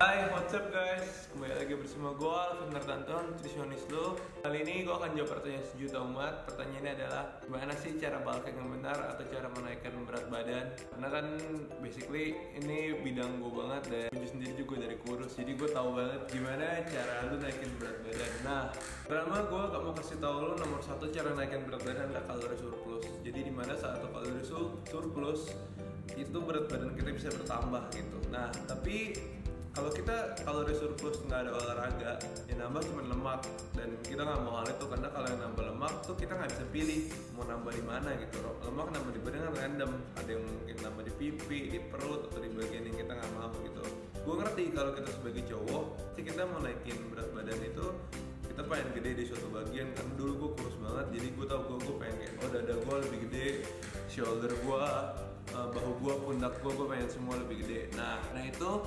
Hai, what's up guys? Kembali lagi bersama gue, Alvin Nartanto, nutrisionis lo. Kali ini gue akan jawab pertanyaan sejuta umat. Pertanyaannya adalah, gimana sih cara bulking yang benar atau cara menaikkan berat badan? Karena kan basically ini bidang gue banget dan gue sendiri juga dari kurus. Jadi gue tahu banget gimana cara lu naikin berat badan. Nah, pertama gue gak mau kasih tahu lo nomor satu cara naikin berat badan adalah kalori surplus. Jadi dimana saat kalori surplus itu berat badan kita bisa bertambah gitu. Nah, tapi kalau kita kalori surplus nggak ada olahraga, yang nambah cuma lemak, dan kita nggak mau hal itu karena kalau yang nambah lemak tuh kita nggak bisa pilih mau nambah di mana gitu. Lemak nambah di badan kan random, ada yang mungkin nambah di pipi, di perut, atau di bagian yang kita nggak mau gitu. Gue ngerti kalau kita sebagai cowok, sih kita mau naikin berat badan itu kita pengen gede di suatu bagian. Kan dulu gue kurus banget, jadi gue tau gue pengen kayak dada gue lebih gede, shoulder gue, bahu gue, pundak gue pengen semua lebih gede. Nah itu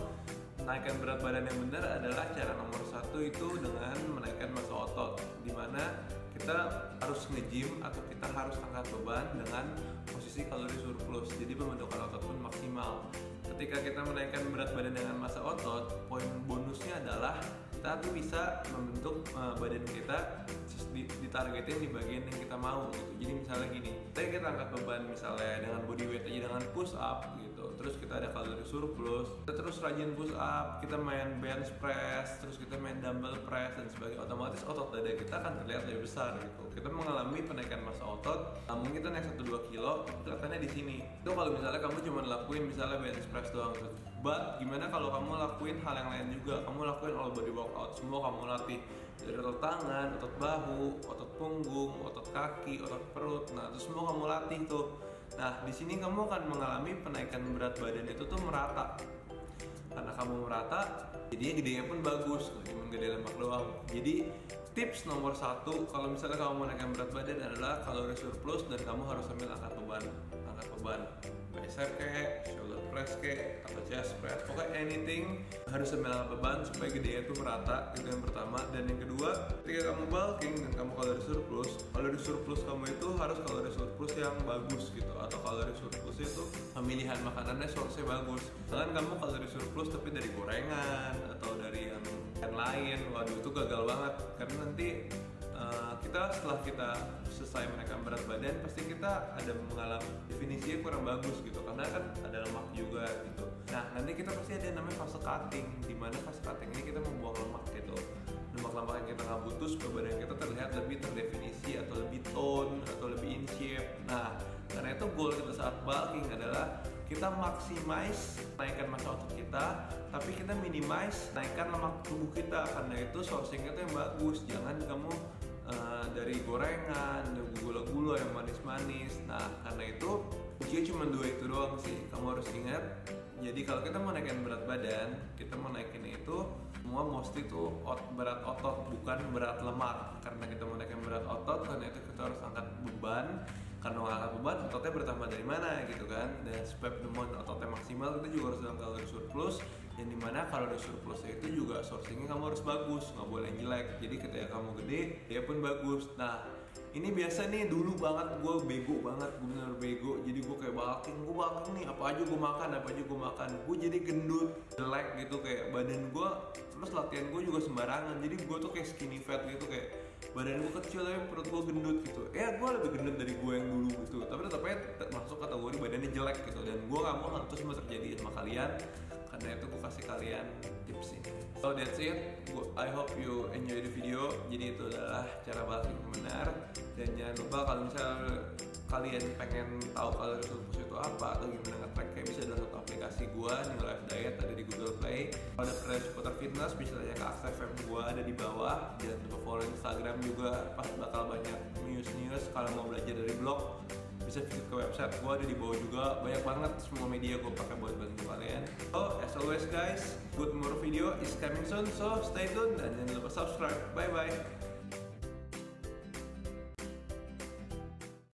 menaikkan berat badan yang benar adalah cara nomor satu itu dengan menaikkan massa otot, dimana kita harus nge-gym atau kita harus angkat beban dengan posisi kalori surplus, jadi pembentukan otot pun maksimal. Ketika kita menaikkan berat badan dengan massa otot, poin bonusnya adalah kita tuh bisa membentuk badan kita ditargetin di bagian yang kita mau gitu. Jadi misalnya gini, kita angkat beban misalnya dengan body weight aja, dengan push up gitu, terus kita ada kalori surplus, kita terus rajin push up, kita main bench press, terus kita main dumbbell press dan sebagainya, otomatis otot dada kita akan terlihat lebih besar gitu. Kita mengalami penaikan massa otot, namun kita naik 1-2 kilo kelihatannya di sini. Itu kalau misalnya kamu cuma lakuin misalnya bench press doang gitu. But gimana kalau kamu lakuin hal yang lain juga, kamu lakuin all body workout, semua kamu latih, dari otot tangan, otot bahu, otot punggung, otot kaki, otot perut. Nah, itu semua kamu latih tuh. Nah, di sini kamu akan mengalami penaikan berat badan itu tuh merata. Karena kamu merata, jadinya gedenya pun bagus, nggak cuma gede lemak doang. Jadi tips nomor satu kalau misalnya kamu mau naikkan berat badan adalah kalori surplus dan kamu harus sambil angkat beban, bicep kayak, shoulder press kayak, atau chest press, pokoknya anything harus sambil angkat beban supaya gedenya itu merata. Itu yang pertama. Dan yang kedua, ketika kamu bulking dan kamu kalori surplus kamu itu harus kalori surplus yang bagus gitu, atau kalori surplus itu pemilihan makanannya source-nya bagus. Misalkan kamu kalori surplus tapi dari gorengan atau dari yang lain, waduh itu gagal banget, karena nanti setelah kita selesai menaikkan berat badan pasti kita ada mengalami definisinya kurang bagus gitu, karena kan ada lemak juga gitu. Nah nanti kita pasti ada yang namanya fase cutting, dimana fase cutting ini kita membuang lemak gitu, lemak-lemak yang kita nggak butuh supaya badan kita terlihat lebih terdefinisi atau lebih tone atau lebih in shape. Nah karena itu goal kita saat bulking adalah kita maximize naikkan massa otot kita, tapi kita minimize naikkan lemak tubuh kita, karena itu sourcingnya itu yang bagus. Jangan kamu dari gorengan, dari gula-gula yang manis-manis. Nah karena itu kuncinya cuma dua itu doang sih, kamu harus ingat. Jadi kalau kita mau naikin berat badan, kita mau naikin itu semua mesti itu berat otot, bukan berat lemak. Karena kita mau naikin berat otot, karena itu kita harus angkat beban. Karena angkat beban, ototnya bertambah dari mana gitu kan. Dan supaya penemuan ototnya maksimal, kita juga harus dalam kalori surplus. Yang dimana kalori surplusnya itu juga sourcingnya kamu harus bagus, nggak boleh jelek. Jadi ketika kamu gede, dia pun bagus. Nah ini biasa nih, dulu banget gue bego banget, gue bener bego. Jadi gue kayak bulking nih, apa aja gue makan, gue jadi gendut, jelek gitu, kayak badan gue, terus latihan gue juga sembarangan. Jadi gue tuh kayak skinny fat gitu, kayak badan gue kecil tapi perut gue gendut gitu. Gue lebih gendut dari gue yang dulu gitu, tapi tetapnya masuk kategori badannya jelek gitu. Dan gue gak mau hal itu semua terjadi sama kalian, karena itu gue kasih kalian tips ini. So that's it, I hope you enjoy the video. Jadi itu adalah cara bulking yang benar. Dan jangan lupa kalau misalnya kalian pengen tahu kalori surplus itu apa atau gimana nge-track, kayak bisa download aplikasi gua New Life Diet, ada di Google Play. Kalau ada fresh seputar fitness bisa tanya ke Aksa FM gua, ada di bawah. Jangan lupa follow Instagram juga, pas bakal banyak news. Kalau mau belajar dari blog bisa visit ke website gua, ada di bawah juga. Banyak banget semua media gua pakai buat bantu kalian. So as always guys, good more video is coming soon, so stay tuned dan jangan lupa subscribe. Bye bye.